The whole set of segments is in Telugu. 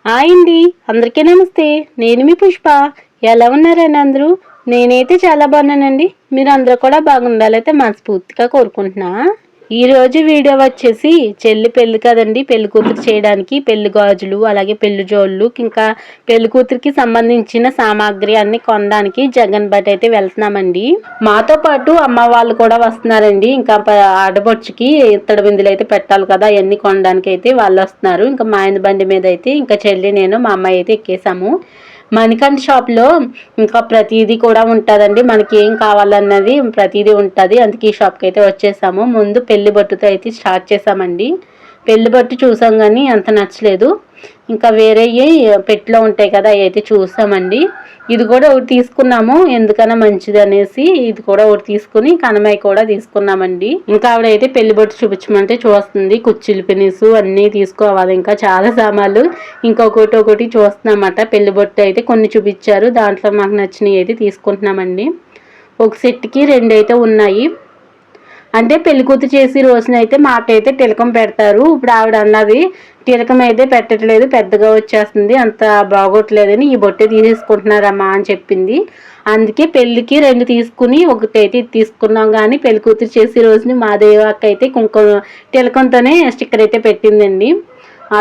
హాయ్ అండి, అందరికీ నమస్తే. నేను మీ పుష్ప. ఎలా ఉన్నారండి అందరూ? నేనైతే చాలా బాగున్నానండి. మీరు అందరూ కూడా బాగుండాలైతే మనస్ఫూర్తిగా కోరుకుంటున్నా. ఈరోజు వీడియో వచ్చేసి చెల్లి పెళ్ళి కదండి, పెళ్లి కూతురు చేయడానికి పెళ్లి గాజులు అలాగే పెళ్లి జోళ్ళు ఇంకా పెళ్లి కూతురికి సంబంధించిన సామాగ్రి అన్ని కొనడానికి జగన్ బట్ అయితే వెళ్తున్నామండి. మాతో పాటు అమ్మ వాళ్ళు కూడా వస్తున్నారండి. ఇంకా ఆడపడుచుకి ఇత్తడి బిందులు అయితే పెట్టాలి కదా, అవన్నీ కొనడానికి అయితే వాళ్ళు వస్తున్నారు. ఇంకా మా ఆయన బండి మీద అయితే ఇంకా చెల్లి నేను మా అమ్మాయి అయితే ఎక్కేసాము. మణికంఠ షాప్లో ఇంకా ప్రతిదీ కూడా ఉంటుందండి. మనకి ఏం కావాలన్నది ప్రతిదీ ఉంటుంది. అందుకే ఈ షాప్కి అయితే వచ్చేసాము. ముందు పెళ్లి బొట్టుతో అయితే స్టార్ట్ చేసామండి. పెళ్లి బొట్టు చూసాం కానీ అంత నచ్చలేదు. ఇంకా వేరే పెట్టిలో ఉంటాయి కదా, అవి అయితే చూసామండి. ఇది కూడా ఒకటి తీసుకున్నాము, ఎందుకన్నా మంచిది అనేసి ఇది కూడా ఒకటి తీసుకుని కనమయ్య కూడా తీసుకున్నామండి. ఇంకా ఆవిడైతే పెళ్లి బొట్టు చూపించమంటే చూస్తుంది. కుర్చీలు పినిసు అన్నీ తీసుకోవాలి, ఇంకా చాలా సామాన్లు ఒకటి చూస్తున్నామట. పెళ్లి బొట్టు అయితే కొన్ని చూపించారు, దాంట్లో మాకు నచ్చినవి అయితే తీసుకుంటున్నామండి. ఒక సెట్కి 2 అయితే ఉన్నాయి. అంటే పెళ్లి కూతురు చేసి రోజునైతే మాకైతే తిలకం పెడతారు. ఇప్పుడు ఆవిడ అన్నది తిలకం అయితే పెట్టట్లేదు, పెద్దగా వచ్చేస్తుంది, అంత బాగోట్లేదని ఈ బొట్టే తీసేసుకుంటున్నారమ్మా అని చెప్పింది. అందుకే పెళ్ళికి 2 తీసుకుని ఒకటైతే తీసుకున్నాం. కానీ పెళ్లి కూతురు చేసి రోజుని మా దేవాక్క అయితే తిలకంతోనే స్టిక్కర్ అయితే పెట్టిందండి.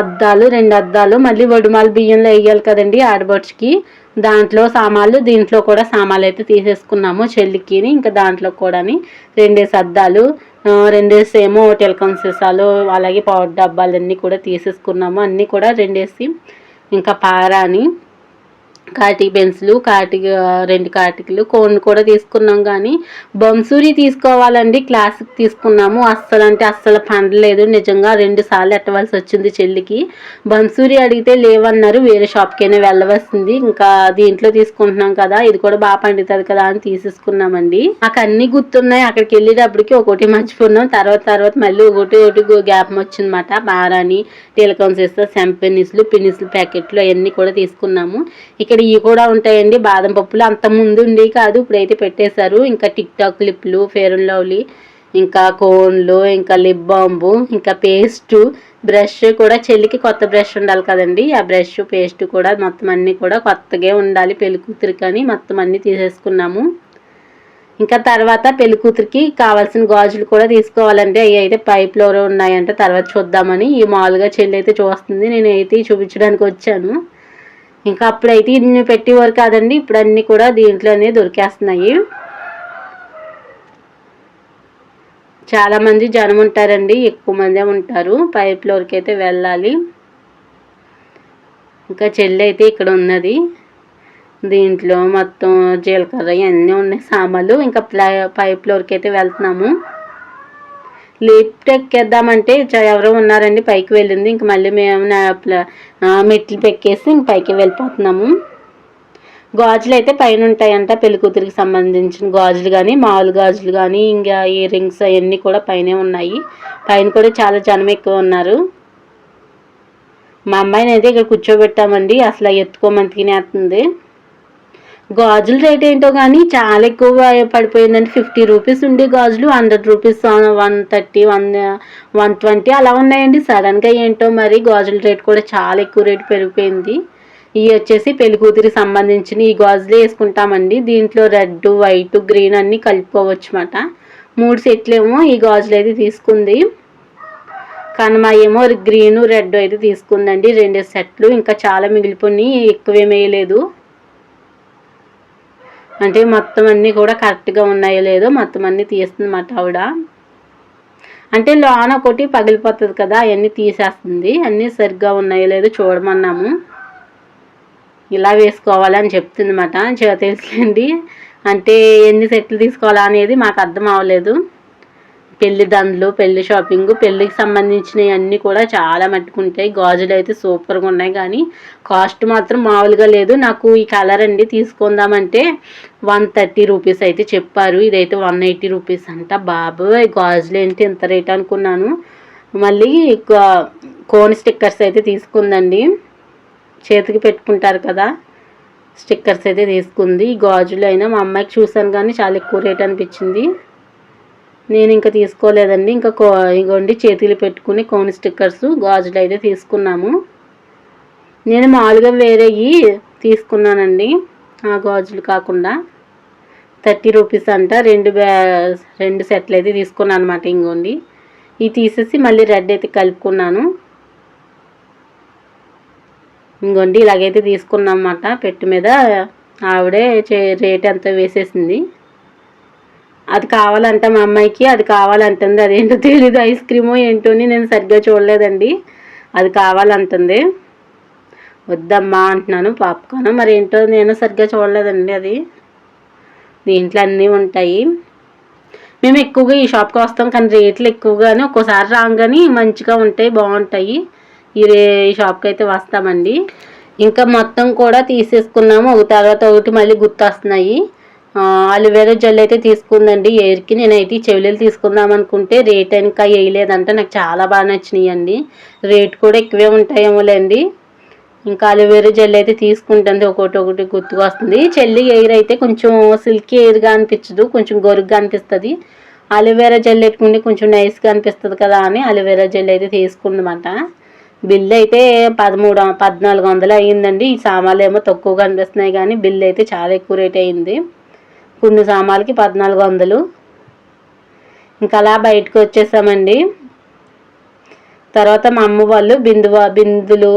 అద్దాలు 2 అద్దాలు, మళ్ళీ వడిమాలు బియ్యంలో వేయాలి కదండి ఆడబడుచుకి, దాంట్లో సామాన్లు, దీంట్లో కూడా సామాన్లు అయితే తీసేసుకున్నాము చెల్లికి. ఇంకా దాంట్లో కూడా 2 అద్దాలు, 2 ఏమో టెలికాం సీసాలు అలాగే పవర్ డబ్బాలన్నీ కూడా తీసేసుకున్నాము. అన్నీ కూడా 2 ఇంకా పారాని కాటికి పెన్సిల్, 2 కాటికలు, కోన్ కూడా తీసుకున్నాం. కానీ బొంసూరి తీసుకోవాలండి, క్లాసిక్ తీసుకున్నాము. అస్సలు పండలేదు, నిజంగా 2 సార్లు ఎట్టవలసి వచ్చింది చెల్లికి. బొంసూరి అడిగితే లేవన్నారు, వేరే షాప్కైనా వెళ్ళవలసింది. ఇంకా దీంట్లో తీసుకుంటున్నాం కదా, ఇది కూడా బాగా పండుతుంది కదా అని తీసేసుకున్నామండి. నాకు అన్ని గుర్తున్నాయి. అక్కడికి వెళ్ళేటప్పటికి ఒకటి మర్చిపోన్నాం, తర్వాత మళ్ళీ ఒకటి గ్యాప్ వచ్చిందన్నమాట. బారాని, టెలికాం సీసా, పినిస్లు ప్యాకెట్లు అవన్నీ కూడా తీసుకున్నాము. ఇక్కడ ఇవి కూడా ఉంటాయండి, బాదం పప్పులు. అంత ముందు ఉండి కాదు, ఇప్పుడైతే పెట్టేశారు. ఇంకా టిక్ టాక్ క్లిప్లు, ఫెయిర్ అండ్ లవ్లీ, ఇంకా కోన్లు, ఇంకా లిప్ బాంబు, ఇంకా పేస్టు, బ్రష్ కూడా చెల్లికి కొత్త బ్రష్ ఉండాలి కదండి, ఆ బ్రష్ పేస్ట్ కూడా మొత్తం అన్నీ కూడా కొత్తగా ఉండాలి పెళ్లి కూతురికి అని మొత్తం అన్నీ తీసేసుకున్నాము. ఇంకా తర్వాత పెళ్లి కూతురికి కావాల్సిన గాజులు కూడా తీసుకోవాలంటే అవి అయితే పైప్లో ఉన్నాయంటే తర్వాత చూద్దామని ఈ మామూలుగా చెల్లి అయితే చూస్తుంది, నేను అయితే చూపించడానికి వచ్చాను. ఇంకా అప్పుడైతే ఇన్ని పెట్టేవారు కాదండి, ఇప్పుడు అన్నీ కూడా దీంట్లోనే దొరికేస్తున్నాయి. చాలామంది జనం ఉంటారండి, ఎక్కువ మందే ఉంటారు. పై ఫ్లోర్కి అయితే వెళ్ళాలి. ఇంకా చెల్లి అయితే ఇక్కడ ఉన్నది, దీంట్లో మొత్తం జీలకర్ర అన్నీ ఉన్నాయి సామాన్లు. ఇంకా పై ఫ్లోర్కి అయితే వెళ్తున్నాము. లిఫ్ట్ ఎక్కేద్దామంటే ఎవరో ఉన్నారండి, పైకి వెళ్ళింది. ఇంక మళ్ళీ మేము మెట్లు పెక్కేసి ఇంక పైకి వెళ్ళిపోతున్నాము. గాజులు అయితే పైన ఉంటాయంట, పెళ్లి కూతురికి సంబంధించిన గాజులు కానీ మామూలు గాజులు కానీ ఇంకా ఇయర్ రింగ్స్ అవన్నీ కూడా పైనే ఉన్నాయి. పైన కూడా చాలా జనం ఎక్కువ ఉన్నారు. మా అమ్మాయిని అయితే ఇక్కడ కూర్చోబెట్టామండి, అసలు ఎత్తుకోమని తినేస్తుంది. గాజుల రేట్ ఏంటో కానీ చాలా ఎక్కువ పడిపోయిందండి. 50 రూపీస్ ఉండే గాజులు 100 రూపీస్, 130, 120 అలా ఉన్నాయండి. సడన్గా ఏంటో మరి గాజుల రేట్ కూడా చాలా ఎక్కువ రేటు పెరిగిపోయింది. ఇవి వచ్చేసి పెళ్లి కూతురికి సంబంధించిన ఈ గాజులే వేసుకుంటామండి. దీంట్లో రెడ్, వైట్, గ్రీన్ అన్నీ కలుపుకోవచ్చు అన్నమాట. 3 సెట్లు ఏమో ఈ గాజులు అయితే తీసుకుంది. కనమ ఏమో గ్రీను, రెడ్ అయితే తీసుకుందండి, 2 సెట్లు. ఇంకా చాలా మిగిలిపోయి, ఎక్కువేం వేయలేదు. అంటే మొత్తం అన్నీ కూడా కరెక్ట్గా ఉన్నాయో లేదో మొత్తం అన్నీ తీస్తుందన్నమాట ఆవిడ. అంటే లోన ఒకటి పగిలిపోతుంది కదా, అవన్నీ తీసేస్తుంది. అన్నీ సరిగ్గా ఉన్నాయో లేదో చూడమన్నాము. ఇలా వేసుకోవాలని చెప్తుంది అన్నమాట. తెలుసులేండి, అంటే ఎన్ని సెట్లు తీసుకోవాలా అనేది మాకు అర్థం అవ్వలేదు. పెళ్లి దండలు, పెళ్లి షాపింగ్, పెళ్ళికి సంబంధించినవి అన్నీ కూడా చాలా మట్టుకుంటాయి. గాజులు అయితే సూపర్గా ఉన్నాయి, కానీ కాస్ట్ మాత్రం మామూలుగా లేదు. నాకు ఈ కలర్ అండి తీసుకుందామంటే 130 రూపీస్ అయితే చెప్పారు, ఇదైతే 180 రూపీస్ అంట. బాబోయ్, గాజులు ఏంటి ఇంత రేట్ అనుకున్నాను. మళ్ళీ కోన్ స్టిక్కర్స్ అయితే తీసుకుందండి, చేతికి పెట్టుకుంటారు కదా స్టిక్కర్స్ అయితే తీసుకుంది. ఈ గాజులు అయినా మా అమ్మాయికి చూసాను కానీ చాలా ఎక్కువ రేట్ అనిపించింది, నేను ఇంకా తీసుకోలేదండి. ఇంకా ఇగోండి చేతులు పెట్టుకుని కోన్ స్టిక్కర్స్, గాజులు అయితే తీసుకున్నాము. నేను మామూలుగా వేరేవి తీసుకున్నానండి, ఆ గాజులు కాకుండా 30 రూపీస్ అంట. రెండు సెట్లు అయితే తీసుకున్నాను అనమాట. ఇంకోండి ఇవి తీసేసి మళ్ళీ రెడ్ అయితే కలుపుకున్నాను. ఇంకోండి ఇలాగైతే తీసుకున్నాం అన్నమాట. పెట్టు మీద ఆవిడే రేట్ ఎంతో వేసేసింది. అది కావాలంట మా అమ్మాయికి, అది కావాలంటుంది. అదేంటో తెలీదు, ఐస్ క్రీమో ఏంటో నేను సరిగ్గా చూడలేదండి. అది కావాలంటుంది. వద్దమ్మా అంటున్నాను. పాప్కార్న్ మరి ఏంటో నేను సరిగ్గా చూడలేదండి. అది దీంట్లో అన్నీ ఉంటాయి. మేము ఎక్కువగా ఈ షాప్కి వస్తాం, కానీ రేట్లు ఎక్కువగానే ఒక్కోసారి రాగానే మంచిగా ఉంటాయి, బాగుంటాయి. ఈ షాప్కి అయితే వస్తామండి. ఇంకా మొత్తం కూడా తీసేసుకున్నాము. ఒక తర్వాత ఒకటి మళ్ళీ గుర్తొస్తున్నాయి. అలోవెరా జెల్ అయితే తీసుకుందండి ఎయిర్కి. నేనైతే చెవులు తీసుకుందాం అనుకుంటే రేట్ ఇంకా వేయలేదంట. నాకు చాలా బాగా నచ్చినాయి అండి. రేట్ కూడా ఎక్కువే ఉంటాయేమోలేండి. ఇంకా అలోవెరా జెల్ అయితే తీసుకుంటుంది. ఒకటి గుర్తుకు వస్తుంది. చెల్లి ఎయిర్ అయితే కొంచెం సిల్కీ ఎయిర్గా అనిపించదు, కొంచెం గొరుగ్గా అనిపిస్తుంది. అలోవెరా జెల్ పెట్టుకుంటే కొంచెం నైస్గా అనిపిస్తుంది కదా అని అలోవెరా జెల్ అయితే తీసుకుందన్నమాట. బిల్ అయితే 1400 అయ్యిందండి. ఈ సామాన్లు ఏమో తక్కువగా అనిపిస్తున్నాయి, కానీ బిల్ అయితే చాలా ఎక్కువ రేట్ అయ్యింది. కొన్ని సామాన్లకి 1400. ఇంకా అలా బయటకు వచ్చేసామండి. తర్వాత మా అమ్మ వాళ్ళు బిందులు,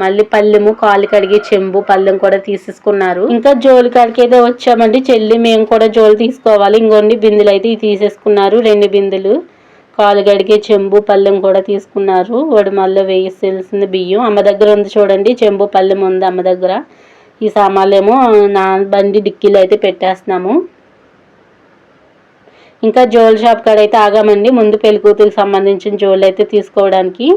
మళ్ళీ పళ్ళెము, కాలు కడిగి చెంబు, పళ్ళెం కూడా తీసేసుకున్నారు. ఇంకా జోలి కాడికి అయితే వచ్చామండి. చెల్లి మేము కూడా జోలు తీసుకోవాలి. ఇంకోండి బిందులు అయితే తీసేసుకున్నారు, 2 బిందులు. కాలు కడిగే చెంబు, పళ్ళెం కూడా తీసుకున్నారు. వడిమల్లో వేయాల్సిన బియ్యం అమ్మ దగ్గర ఉంది చూడండి. చెంబు, పళ్ళెం ఉంది అమ్మ దగ్గర. ఈ సామాన్లేమో నా బండి డిక్కీలో అయితే పెట్టేస్తున్నాము. ఇంకా జ్యువెల్ షాప్ కాడ అయితే ఆగామండి. ముందు పెళ్ళికూతురికి సంబంధించిన జ్యువెల్ అయితే తీసుకోవడానికి.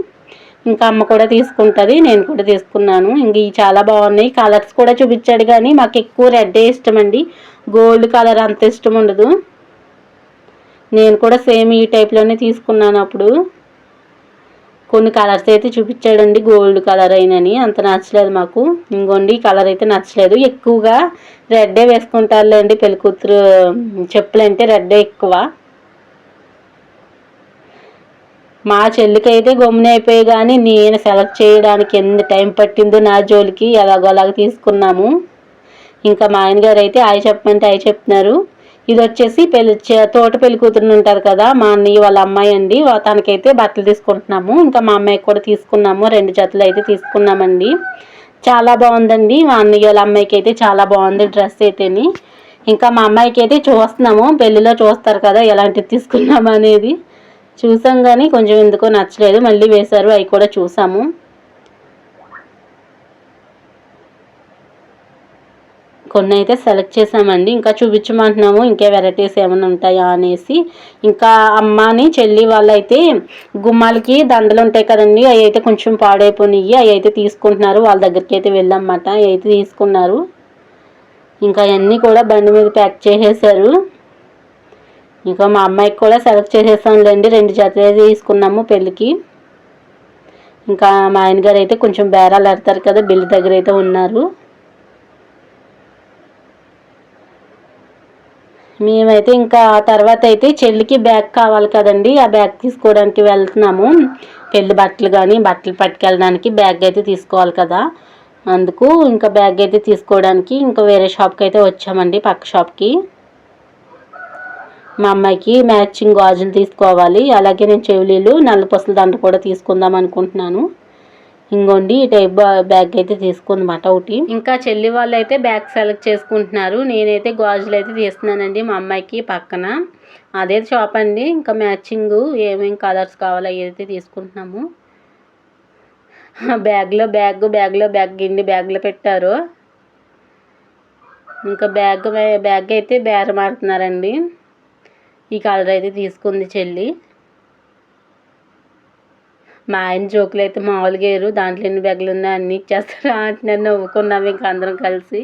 ఇంకా అమ్మ కూడా తీసుకుంటుంది, నేను కూడా తీసుకున్నాను. ఇంక ఇవి చాలా బాగున్నాయి. కలర్స్ కూడా చూపించాడు, కానీ మాకు ఎక్కువ రెడ్డే ఇష్టం అండి. గోల్డ్ కలర్ అంత ఇష్టం ఉండదు. నేను కూడా సేమ్ ఈ టైప్లోనే తీసుకున్నాను. అప్పుడు కొన్ని కలర్స్ అయితే చూపించాడండి, గోల్డ్ కలర్ అయినని. అంత నచ్చలేదు మాకు. ఇంకోండి ఈ కలర్ అయితే నచ్చలేదు. ఎక్కువగా రెడ్డే వేసుకుంటారులేండి పెళ్ళికూతురు చెప్పులు అంటే రెడ్డే ఎక్కువ. మా చెల్లికి అయితే గమ్మున అయిపోయి, కానీ నేను సెలెక్ట్ చేయడానికి ఎంత టైం పట్టిందో నా జోలికి. అలాగోలాగా తీసుకున్నాము. ఇంకా మా ఆయన గారు అయితే ఆయ చెప్పమంటే ఆయ చెప్తున్నారు. ఇది వచ్చేసి తోట పెళ్లి కూతురు ఉంటారు కదా, మా అన్నయ్య వాళ్ళ అమ్మాయి అండి. తనకైతే బట్టలు తీసుకుంటున్నాము. ఇంకా మా అమ్మాయికి కూడా తీసుకున్నాము. 2 జతలు అయితే తీసుకున్నామండి. చాలా బాగుందండి. మా అన్నయ్య వాళ్ళ అమ్మాయికి అయితే చాలా బాగుంది డ్రెస్ అయితేని. ఇంకా మా అమ్మాయికి అయితే చూస్తున్నాము, పెళ్ళిలో చూస్తారు కదా ఎలాంటివి తీసుకున్నాము అనేది. చూసాం, కానీ కొంచెం ఎందుకో నచ్చలేదు. మళ్ళీ వేశారు, అవి కూడా చూసాము. కొన్ని అయితే సెలెక్ట్ చేసామండి. ఇంకా చూపించమంటున్నాము, ఇంకా వెరైటీస్ ఏమైనా ఉంటాయా అనేసి. ఇంకా అమ్మని చెల్లి వాళ్ళైతే గుమ్మాలకి దండలు ఉంటాయి కదండి, అవి అయితే కొంచెం పాడైపోయినాయి. అవి అయితే తీసుకుంటున్నారు. వాళ్ళ దగ్గరికి అయితే వెళ్ళామన్నమాట. అవి అయితే తీసుకున్నారు. ఇంకా అవన్నీ కూడా బండి మీద ప్యాక్ చేసేసారు. ఇంకా మా అమ్మాయికి కూడా సెలెక్ట్ చేసేసాంలేండి. 2 జతలు తీసుకున్నాము పెళ్ళికి. ఇంకా మా ఆయన గారు అయితే కొంచెం బేరాలు ఆడతారు కదా, బిల్లు దగ్గర అయితే ఉన్నారు. మేమైతే ఇంకా తర్వాత అయితే చెల్లికి బ్యాగ్ కావాలి కదండి, ఆ బ్యాగ్ తీసుకోవడానికి వెళ్తున్నాము. పెళ్లి బట్టలు కానీ బట్టలు పట్టుకెళ్ళడానికి బ్యాగ్ అయితే తీసుకోవాలి కదా, అందుకు ఇంకా బ్యాగ్ అయితే తీసుకోవడానికి ఇంకా వేరే షాప్కి అయితే వచ్చామండి, పక్క షాప్కి. మా అమ్మాయికి మ్యాచింగ్ గాజులు తీసుకోవాలి. అలాగే నేను చెవులీలు, నల్లపూసల దండ కూడా తీసుకుందాం అనుకుంటున్నాను. ఇంకోండి ఈ టైప్ బ్యాగ్ అయితే తీసుకుందన్నమాట ఒకటి. ఇంకా చెల్లి వాళ్ళు అయితే బ్యాగ్ సెలెక్ట్ చేసుకుంటున్నారు. నేనైతే గాజులు అయితే తీస్తున్నానండి మా అమ్మాయికి పక్కన. అదే షాప్ అండి. ఇంకా మ్యాచింగ్ ఏమేమి కలర్స్ కావాలో అయితే తీసుకుంటున్నాము. బ్యాగ్లో బ్యాగ్ గిండి బ్యాగ్లో పెట్టారు. ఇంకా బ్యాగ్ అయితే బేరం ఆడుతున్నారండి. ఈ కలర్ అయితే తీసుకుంది చెల్లి. మా ఆయన జోకులు అయితే మామూలుగా వేరు. దాంట్లో ఎన్ని బ్యాగులు ఉన్నాయి అన్నీ ఇచ్చేస్తారు అంటున్నారు. నవ్వుకున్నాము ఇంకా అందరం కలిసి.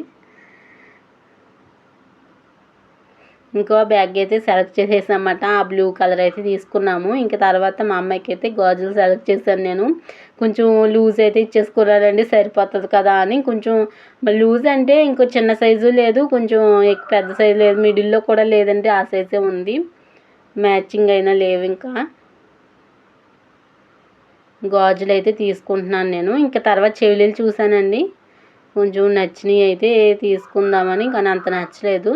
ఇంకో బ్యాగ్ అయితే సెలెక్ట్ చేసేసామన్నమాట. ఆ బ్లూ కలర్ అయితే తీసుకున్నాము. ఇంకా తర్వాత మా అమ్మాయికి అయితే గాజులు సెలెక్ట్ చేశాను నేను. కొంచెం లూజ్ అయితే ఇచ్చేసుకున్నానండి, సరిపోతుంది కదా అని. కొంచెం లూజ్ అంటే ఇంకో చిన్న సైజు లేదు, కొంచెం పెద్ద సైజు లేదు, మిడిల్లో కూడా లేదండి, ఆ సైజే ఉంది. మ్యాచింగ్ అయినా లేవు. గాజులు అయితే తీసుకుంటున్నాను నేను. ఇంకా తర్వాత చెవులీలు చూసానండి, కొంచెం నచ్చినవి అయితే తీసుకుందామని, కానీ అంత నచ్చలేదు.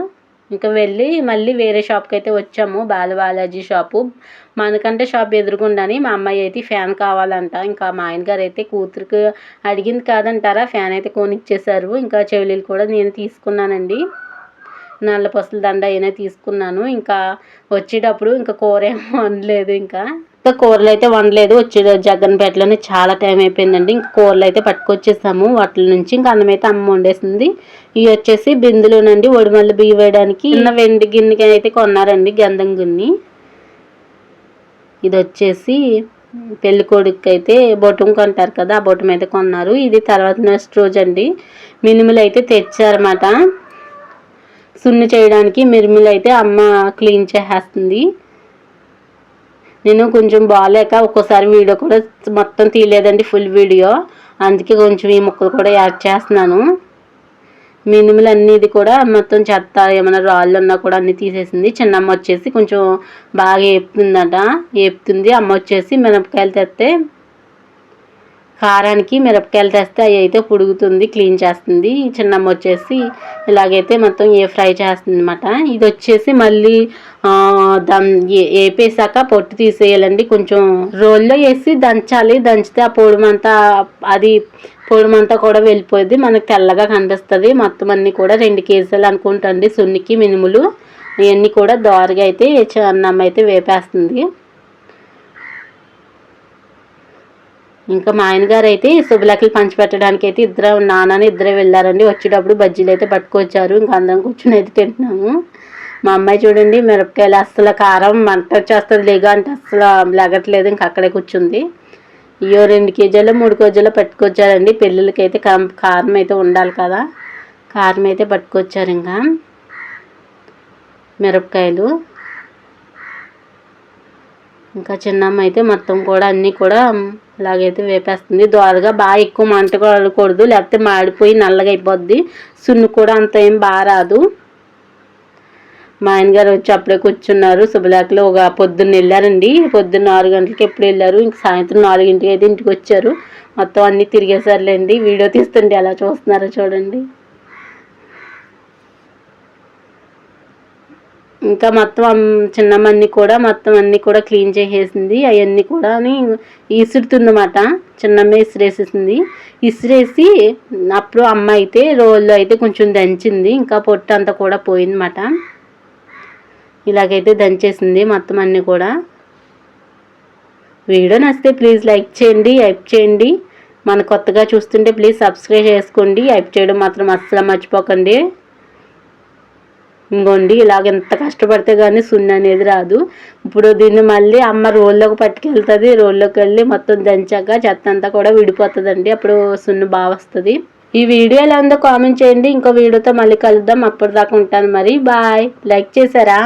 ఇంకా వెళ్ళి మళ్ళీ వేరే షాప్కి అయితే వచ్చాము, బాలాజీ షాపు. మనకంటే షాప్ ఎదురుగుండాని మా అమ్మాయి అయితే ఫ్యాన్ కావాలంట. ఇంకా మా ఆయన గారు అయితే కూతురికి అడిగింది కాదంటారా, ఫ్యాన్ అయితే కొనిచ్చేసారు. ఇంకా చెవులీలు కూడా నేను తీసుకున్నానండి, నల్ల పసుల దండ అయినా తీసుకున్నాను. ఇంకా వచ్చేటప్పుడు ఇంకా కూర ఏం వండలేదు, ఇంకా కూరలు అయితే వండలేదు. వచ్చే జగ్గన్పేటలోనే చాలా టైం అయిపోయిందండి. ఇంకా కూరలు అయితే పట్టుకొచ్చేసాము వాటి నుంచి. ఇంకా అన్నం అయితే అమ్మ వండేసింది. ఇవి వచ్చేసి బిందులోనండి ఒడిమల్లి బియ్య వేయడానికి చిన్న వెండి గిన్నెకి అయితే కొన్నారండి, గంధం గిన్నె. ఇది వచ్చేసి పెళ్లి కొడుకు అయితే బొటం కొంటారు కదా, ఆ బొటం అయితే కొన్నారు. ఇది తర్వాత నెక్స్ట్ రోజు అండి మినుములు అయితే తెచ్చారన్నమాట. సున్ను చేయడానికి మినుములు అయితే అమ్మ క్లీన్ చేసేస్తుంది. నేను కొంచెం బాగాలేక ఒక్కోసారి వీడియో కూడా మొత్తం తీయలేదండి, ఫుల్ వీడియో. అందుకే కొంచెం ఈ ముక్కలు కూడా యాడ్ చేస్తున్నాను. మినుములు అన్నిది కూడా మొత్తం చెత్త ఏమైనా రాళ్ళు ఉన్నా కూడా అన్నీ తీసేసింది. చిన్నమ్మ వచ్చేసి కొంచెం బాగా ఏపుతుంది. అమ్మ వచ్చేసి మిరపకాయలు తెస్తే, కారానికి మిరపకాయలు తెస్తే అవి అయితే పుడుగుతుంది, క్లీన్ చేస్తుంది. చిన్నమ్మ వచ్చేసి ఇలాగైతే మొత్తం ఫ్రై చేస్తుంది అనమాట. ఇది వచ్చేసి మళ్ళీ వేపేసాక పొట్టు తీసేయాలండి. కొంచెం రోల్లో వేసి దంచాలి, దంచితే ఆ పొడిమంతా కూడా వెళ్ళిపోయింది, మనకు తెల్లగా కనిపిస్తుంది. మొత్తం అన్నీ కూడా 2 కేజీలు అనుకుంటండి సున్నికి మినుములు. ఇవన్నీ కూడా దోరగా అయితే చిన్నమ్మ అయితే వేపేస్తుంది. ఇంకా మా ఆయన గారు అయితే శుభలక్కలు పంచిపెట్టడానికి అయితే ఇద్దరే వెళ్ళారండి. వచ్చేటప్పుడు బజ్జీలు అయితే పట్టుకొచ్చారు. ఇంకా అందరం కూర్చొని అయితే తింటున్నాము. మా అమ్మాయి చూడండి, మిరపకాయలు అస్సలు కారం మంట వచ్చేస్తుంది లేక అంటే అస్సలు లెగట్లేదు, ఇంకా అక్కడే కూర్చుంది. ఇయో 2 కేజీలు 3 కేజీలు పట్టుకొచ్చారండి. పెళ్ళిళ్ళకి అయితే కారం అయితే ఉండాలి కదా, కారం అయితే పట్టుకొచ్చారు. ఇంకా మిరపకాయలు, ఇంకా చిన్నమ్మ అయితే మొత్తం కూడా అన్నీ కూడా ఇలాగైతే వేపేస్తుంది. దోరగా బాగా ఎక్కువ మంట కొడకూడదు, లేకపోతే మాడిపోయి నల్లగా అయిపోద్ది. సున్ను కూడా అంత ఏం బాగా రాదు. మా ఆయన గారు వచ్చి అప్పుడే కూర్చున్నారు. శుభలేఖలు పొద్దున్న వెళ్ళారండి, పొద్దున్న 6 గంటలకి ఎప్పుడు వెళ్ళారు. ఇంక సాయంత్రం 4ంటికి అయితే ఇంటికి వచ్చారు. మొత్తం అన్నీ తిరిగేసారులేండి. వీడియో తీస్తుంటే ఎలా చూస్తున్నారో చూడండి. ఇంకా మొత్తం చిన్నమ్మని కూడా మొత్తం అన్నీ కూడా క్లీన్ చేసేసింది. అవన్నీ కూడా ఇసురుతుందన్నమాట. చిన్నమ్మ ఇసిరేసేసింది. ఇసిరేసి అప్పుడు అమ్మ అయితే రోల్లో అయితే కొంచెం దంచింది. ఇంకా పొట్టు అంతా కూడా పోయిందన్నమాట. ఇలాగైతే దంచేసింది మొత్తం అన్నీ కూడా. వీడియో నచ్చితే ప్లీజ్ లైక్ చేయండి, హైప్ చేయండి. మన కొత్తగా చూస్తుంటే ప్లీజ్ సబ్స్క్రైబ్ చేసుకోండి. హైప్ చేయడం మాత్రం అస్సలు మర్చిపోకండి. ఇంకోండి ఇలాగ ఎంత కష్టపడితే కానీ సున్ను అనేది రాదు. ఇప్పుడు దీన్ని మళ్ళీ అమ్మ రోల్లోకి పట్టుకెళ్తుంది. రోల్లోకి వెళ్ళి మొత్తం దంచాక చెత్త అంతా కూడా విడిపోతుందండి, అప్పుడు సున్ను బాగా వస్తుంది. ఈ వీడియో ఎలా ఉందో కామెంట్ చేయండి. ఇంకో వీడియోతో మళ్ళీ కలుద్దాం. అప్పటిదాకా ఉంటాను మరి, బాయ్. లైక్ చేశారా?